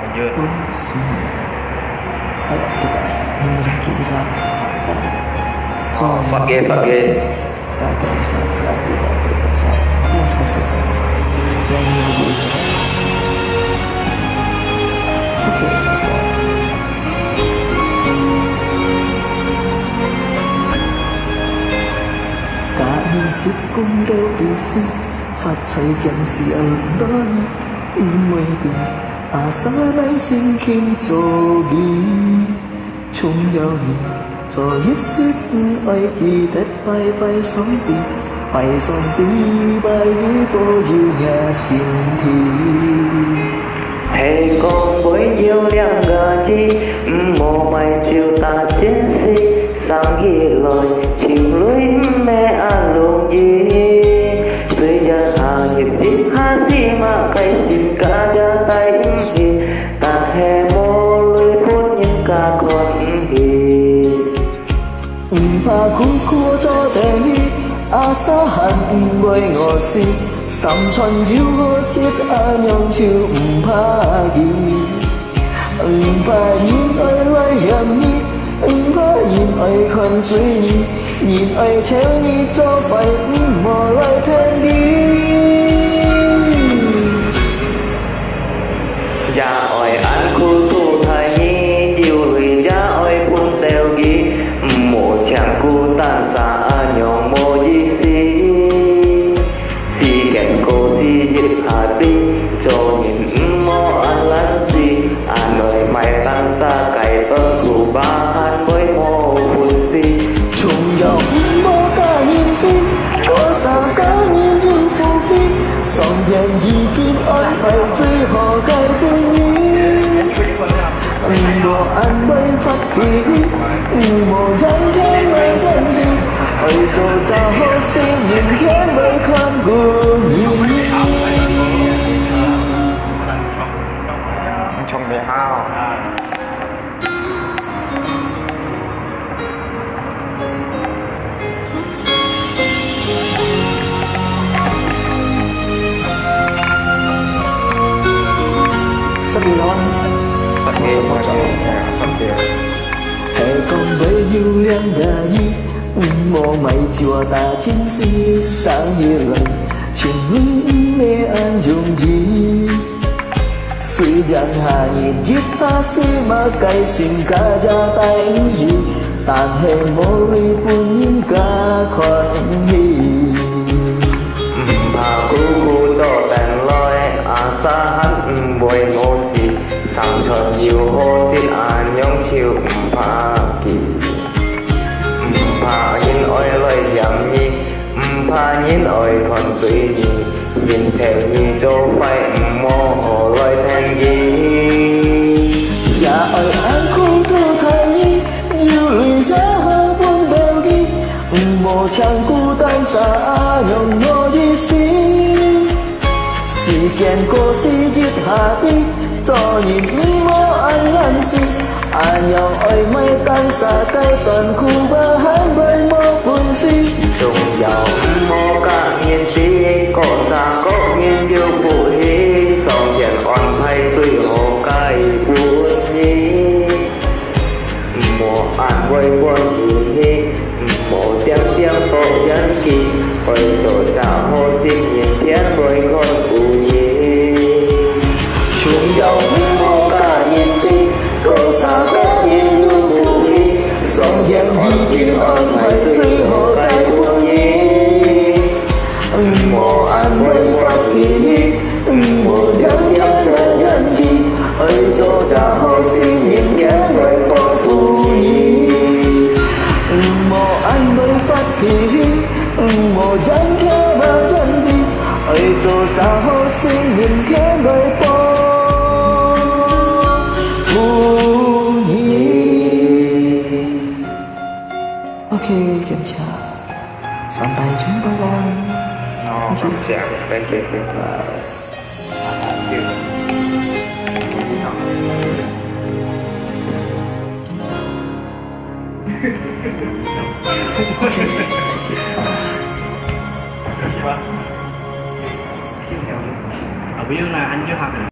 Lanjut. Semua. Ayo kita menyerahkan hilang Pakai. tak bisa tidak berpesan yang saya suka yang lebih oke cả nhân sức cũng đều kỳ sinh phát chạy gần sự ẩn đó in mây tình xa nay xin kim cho đi chung nhau đi cho hết sức ai kỳ tết bay sống đi bay với bao nhiêu nhà xin thì hey con với yêu liang gà chi mồ mày chiều ta chiến sĩ sang ghi lời chim lưới mẹ an luôn gì dưới gia hà nhịp tiếp hát gì mà cây xin cả gia tay hi ta hè mô lưới phút những ca con hi怕苦苦做地沙恨為我事心春繞我舌娘潮唔怕熱唔怕熱愛來任意唔怕熱愛困水熱愛請你做廢無來聽見ya oi an khu su thai nhi yêu lùi ya oi phun teo gi mồ chàng cu tan xa nhong mồ di si kẹt cô di dịch hà ti cho nhìn mò an lan si an ơi mày tan xa cày ơ cụ ba han với mồ phun si trùng dòng mô ca nhìn tim có sao cá nhìn rừng phù hiếp song dàn gì kim ơn phải dưới họ cài tôi nhí đồ ăn bay phát khí mồ chẳng thế mà chẳng đi ơi cho cha hô xin nhìn thế mới khoan của nhìn Trong đề hao. Sabilan Hãy con với yêu em gà gì mô mày chùa ta chính sĩ sáng như lần chuyện mê an dùng gì suy giang hà nhìn giết ta sĩ mà cây xin ca ra tay gì tàn hệ mô ly pun những ca khoan hi bà cu cu đỏ đèn loi xa hắn bồi ngô gì sang thật nhiều hô tin nhóm chiều phá kỳ phá nhìn ôi lời giảm nhi phá nhìn ôi còn tùy nhì nhìn theo nhì cho phải mô hồ lời thèn gì cha ơi anh không thơ thay yêu lì cha hơi buông đều đi mồ chàng cu tan xa nhồng ngô di xin si kèn cô si giết hà đi cho nhìn mô anh lan si nhau ơi mây tan xa cây toàn khu ba hắn bên mô buồn si trùng dòng mô cả nhiên si có xa có nhiên yêu phụ hi song dần on thay tuy hồ cay buồn nhi mùa an quay quân hi mùa tiếng tổ dân kỳ ôi tổ trả hô tim nhìn thiên với con phụ nhi trùng dòng mô cả nhìn si có xa có nhiên yêu phụ hi song dần gì kim ơn phải dưới hồ cay buồn nhi mùa an quay phát kỳ mùa chẳng nhớ là dân gì ơi cho cha hô xin nhìn kẻ người có phụ nhi mùa an quay phát kỳ mùa chẳng nhớ là dân gì ơi cho cha hô xin nhìn kẻ người có phụ nhi ok kiểm tra sampai jumpa kawan. Siap. Thank you. Ví dụ là anh chưa học